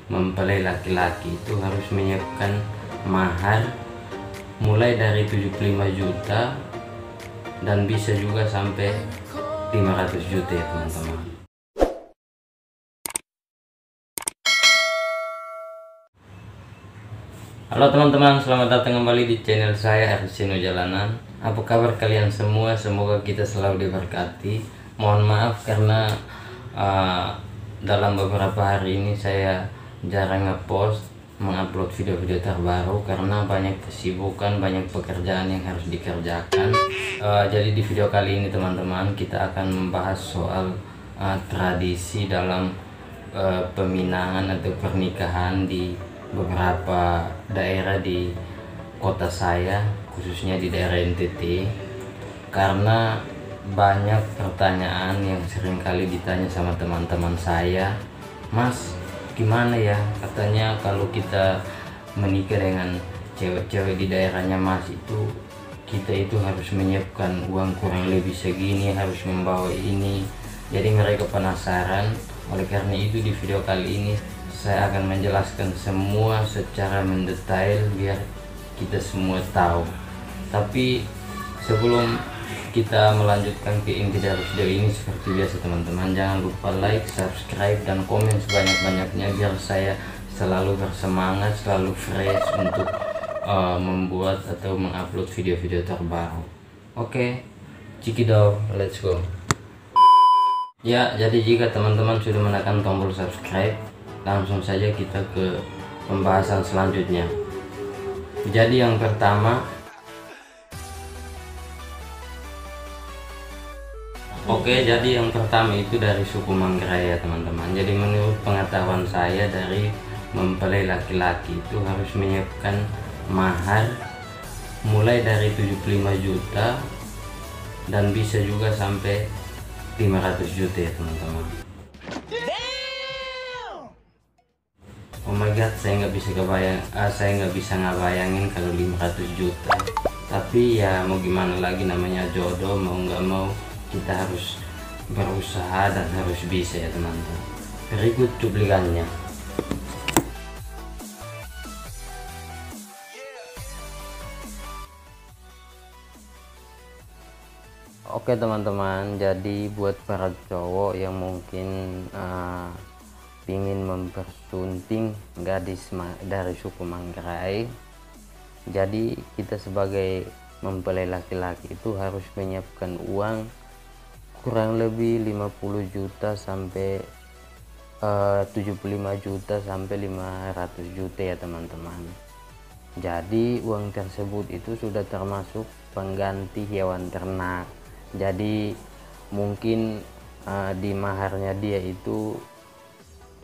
mempelai laki-laki itu harus menyiapkan mahar mulai dari 75 juta dan bisa juga sampai 500 juta ya teman-teman. Halo teman-teman, selamat datang kembali di channel saya Arsino Jalanan. Apa kabar kalian semua? Semoga kita selalu diberkati. Mohon maaf karena dalam beberapa hari ini saya jarang ngepost, mengupload video-video terbaru karena banyak kesibukan, banyak pekerjaan yang harus dikerjakan. Jadi di video kali ini teman-teman, kita akan membahas soal tradisi dalam peminangan atau pernikahan di beberapa daerah di kota saya, khususnya di daerah NTT, karena banyak pertanyaan yang sering kali ditanya sama teman-teman saya. Mas, gimana ya, katanya kalau kita menikah dengan cewek-cewek di daerahnya Mas itu, kita itu harus menyiapkan uang kurang lebih segini, harus membawa ini. Jadi mereka penasaran. Oleh karena itu di video kali ini saya akan menjelaskan semua secara mendetail biar kita semua tahu. Tapi sebelum kita melanjutkan ke inti dari video ini, seperti biasa teman-teman, jangan lupa like, subscribe, dan komen sebanyak-banyaknya biar saya selalu bersemangat, selalu fresh untuk membuat atau mengupload video-video terbaru. Oke, cikidau, let's go. Ya, jadi jika teman-teman sudah menekan tombol subscribe, langsung saja kita ke pembahasan selanjutnya. Jadi yang pertama, jadi yang pertama itu dari suku Manggarai ya teman-teman. Jadi menurut pengetahuan saya, dari mempelai laki-laki itu harus menyiapkan mahar mulai dari 75 juta dan bisa juga sampai 500 juta ya teman-teman. Oh my god, saya nggak bisa ngebayangin kalau 500 juta. Tapi ya mau gimana lagi, namanya jodoh, mau nggak mau kita harus berusaha dan harus bisa ya teman-teman. Berikut cuplikannya. Oke teman-teman, jadi buat para cowok yang mungkin ingin mempersunting gadis dari suku Manggarai, jadi kita sebagai mempelai laki-laki itu harus menyiapkan uang kurang lebih 50 juta sampai 75 juta sampai 500 juta ya teman-teman. Jadi uang tersebut itu sudah termasuk pengganti hewan ternak. Jadi mungkin di maharnya dia itu,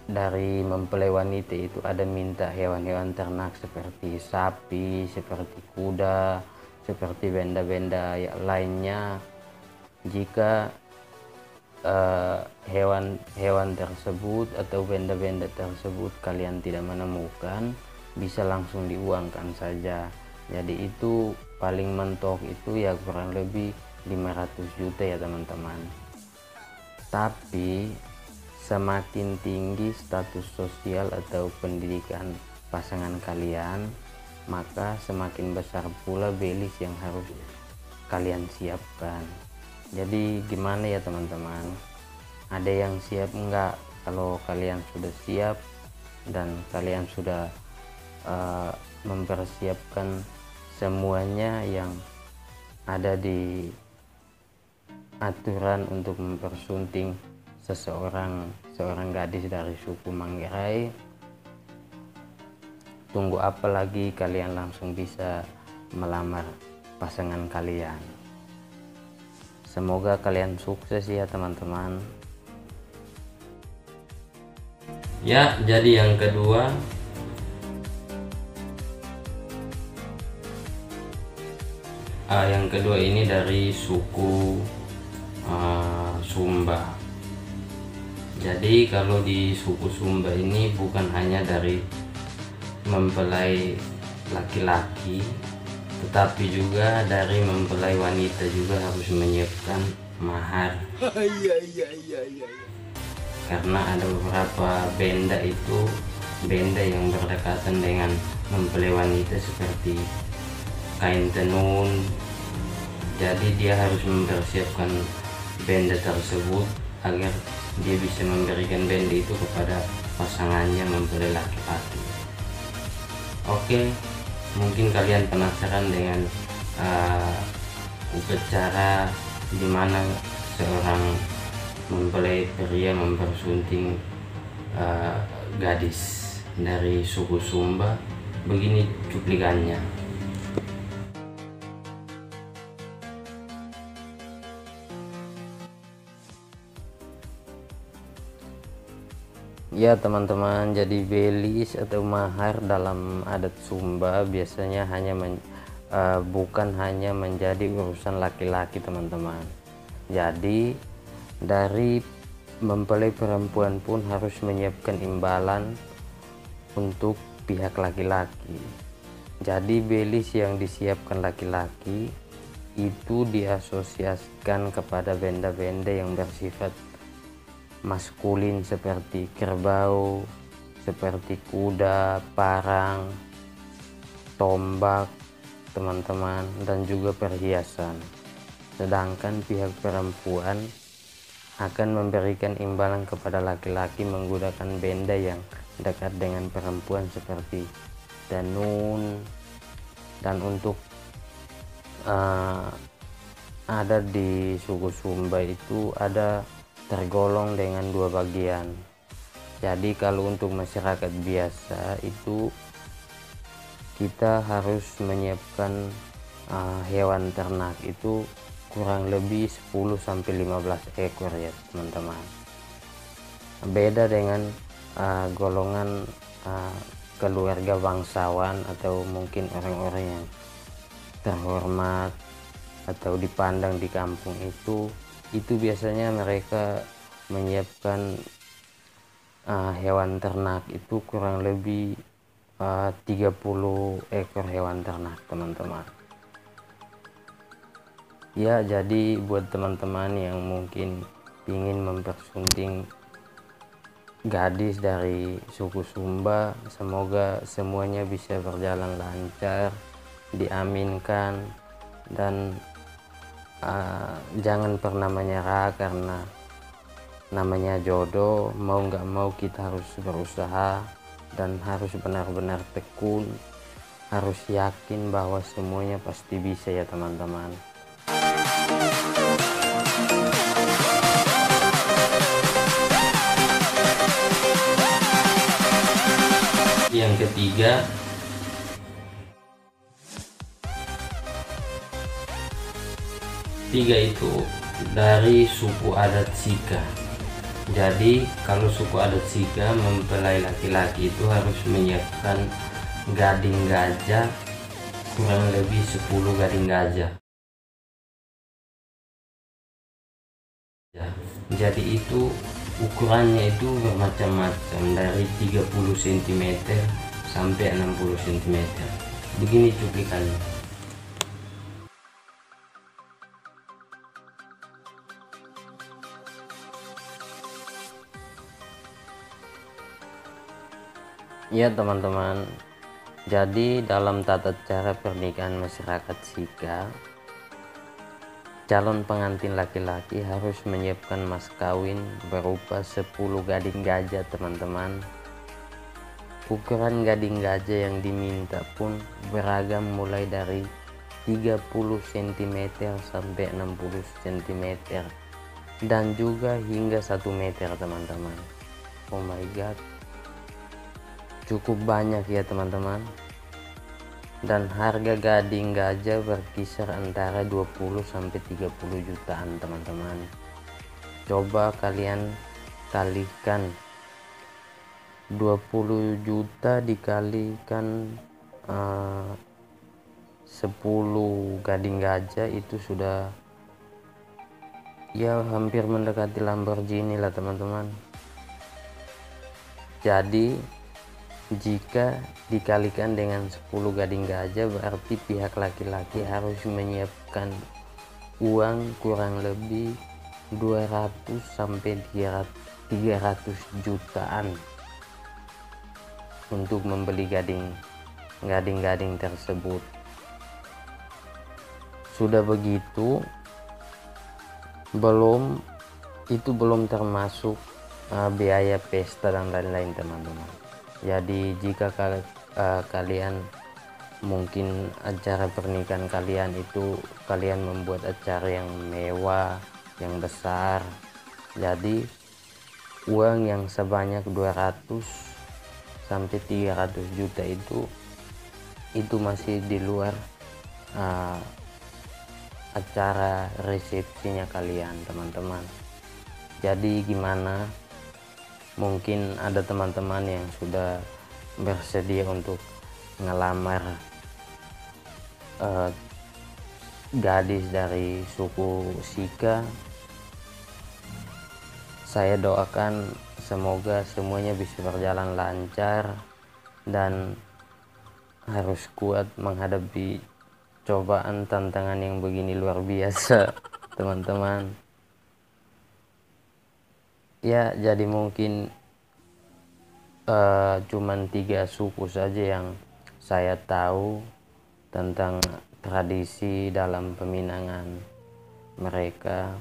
dari mempelai wanita itu ada minta hewan-hewan ternak seperti sapi, seperti kuda, seperti benda-benda lainnya. Jika hewan tersebut atau benda-benda tersebut kalian tidak menemukan, bisa langsung diuangkan saja. Jadi itu paling mentok itu ya kurang lebih 500 juta ya teman-teman. Tapi semakin tinggi status sosial atau pendidikan pasangan kalian, maka semakin besar pula belis yang harus kalian siapkan. Jadi gimana ya teman-teman, ada yang siap enggak? Kalau kalian sudah siap dan kalian sudah mempersiapkan semuanya yang ada di aturan untuk mempersunting seorang gadis dari suku Manggarai, tunggu apa lagi, kalian langsung bisa melamar pasangan kalian. Semoga kalian sukses ya teman-teman. Ya, jadi yang kedua, ini dari suku Sumba. Jadi kalau di suku Sumba ini bukan hanya dari mempelai laki-laki, tetapi juga dari mempelai wanita juga harus menyiapkan mahar. Karena ada beberapa benda itu benda yang berdekatan dengan mempelai wanita seperti kain tenun. Jadi dia harus mempersiapkan benda tersebut agar dia bisa memberikan benda itu kepada pasangannya mempelai laki-laki. Oke, mungkin kalian penasaran dengan upacara di mana seorang mempelai pria mempersunting gadis dari suku Sumba. Begini cuplikannya. Ya teman-teman, jadi belis atau mahar dalam adat Sumba biasanya bukan hanya menjadi urusan laki-laki teman-teman. Jadi dari mempelai perempuan pun harus menyiapkan imbalan untuk pihak laki-laki. Jadi belis yang disiapkan laki-laki itu diasosiasikan kepada benda-benda yang bersifat maskulin seperti kerbau, seperti kuda, parang, tombak teman-teman, dan juga perhiasan. Sedangkan pihak perempuan akan memberikan imbalan kepada laki-laki menggunakan benda yang dekat dengan perempuan seperti tenun. Dan untuk ada di suku Sumba itu ada tergolong dengan dua bagian. Jadi kalau untuk masyarakat biasa itu kita harus menyiapkan hewan ternak itu kurang lebih 10-15 ekor ya teman-teman. Beda dengan golongan keluarga bangsawan atau mungkin orang-orang yang terhormat atau dipandang di kampung itu biasanya mereka menyiapkan hewan ternak itu kurang lebih 30 ekor hewan ternak teman-teman. Ya, jadi buat teman-teman yang mungkin ingin mempersunting gadis dari suku Sumba, semoga semuanya bisa berjalan lancar, diaminkan, dan jangan pernah menyerah karena namanya jodoh. Mau nggak mau kita harus berusaha dan harus benar-benar tekun, harus yakin bahwa semuanya pasti bisa ya teman-teman. Yang ketiga, itu dari suku adat Sika. Jadi kalau suku adat Sika mempelai laki-laki itu harus menyiapkan gading gajah kurang lebih 10 gading gajah. Jadi itu ukurannya itu bermacam-macam dari 30 cm sampai 60 cm. Begini cuplikannya. Ya teman-teman, jadi dalam tata cara pernikahan masyarakat Sika, calon pengantin laki-laki harus menyiapkan mas kawin berupa 10 gading gajah teman-teman. Ukuran gading gajah yang diminta pun beragam mulai dari 30 cm sampai 60 cm dan juga hingga 1 meter teman-teman. Oh my god, cukup banyak ya teman-teman. Dan harga gading gajah berkisar antara 20-30 jutaan teman-teman. Coba kalian kalikan 20 juta dikalikan 10 gading gajah itu sudah ya hampir mendekati Lamborghini lah teman-teman. Jadi jika dikalikan dengan 10 gading gajah berarti pihak laki-laki harus menyiapkan uang kurang lebih 200 sampai 300 jutaan. untuk membeli gading-gading tersebut. Sudah begitu, belum termasuk biaya pesta dan lain-lain teman-teman. Jadi jika kalian mungkin acara pernikahan kalian itu kalian membuat acara yang mewah, yang besar, jadi uang yang sebanyak 200 sampai 300 juta itu masih di luar acara resepsinya kalian teman-teman. Jadi gimana, mungkin ada teman-teman yang sudah bersedia untuk ngelamar gadis dari suku Sika. Saya doakan semoga semuanya bisa berjalan lancar dan harus kuat menghadapi cobaan tantangan yang begini luar biasa teman-teman. Ya, jadi mungkin cuman 3 suku saja yang saya tahu tentang tradisi dalam peminangan mereka.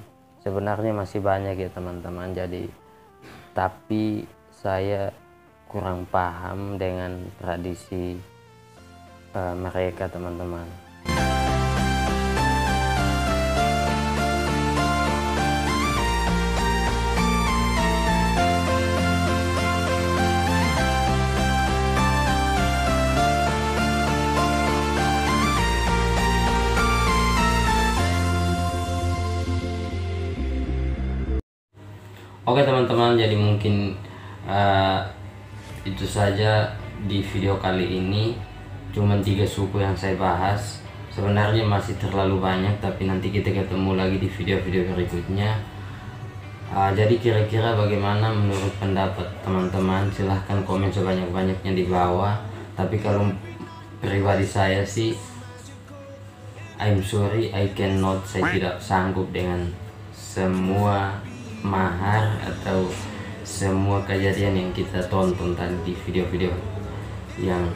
Sebenarnya masih banyak ya teman-teman, tapi saya kurang paham dengan tradisi mereka teman-teman. Oke teman-teman, jadi mungkin itu saja di video kali ini. Cuman 3 suku yang saya bahas. Sebenarnya masih terlalu banyak, tapi nanti kita ketemu lagi di video-video berikutnya. Jadi kira-kira bagaimana menurut pendapat teman-teman? Silahkan komen sebanyak-banyaknya di bawah. Tapi kalau pribadi saya sih, I'm sorry, I cannot, saya tidak sanggup dengan semua mahar atau semua kejadian yang kita tonton tadi di video-video yang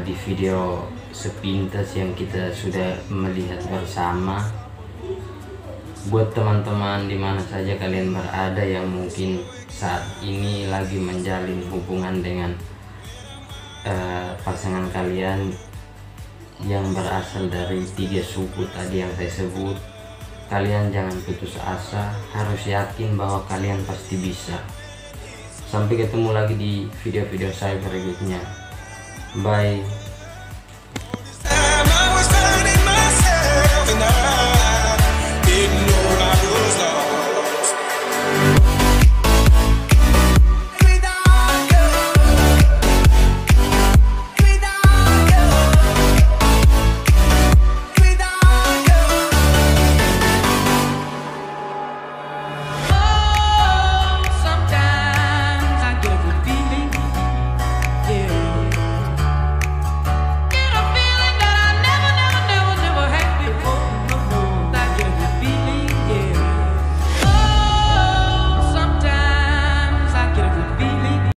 di video sepintas yang kita sudah melihat bersama. Buat teman-teman dimana saja kalian berada yang mungkin saat ini lagi menjalin hubungan dengan pasangan kalian yang berasal dari 3 suku tadi yang saya sebut, kalian jangan putus asa, harus yakin bahwa kalian pasti bisa. Sampai ketemu lagi di video-video saya berikutnya. Bye.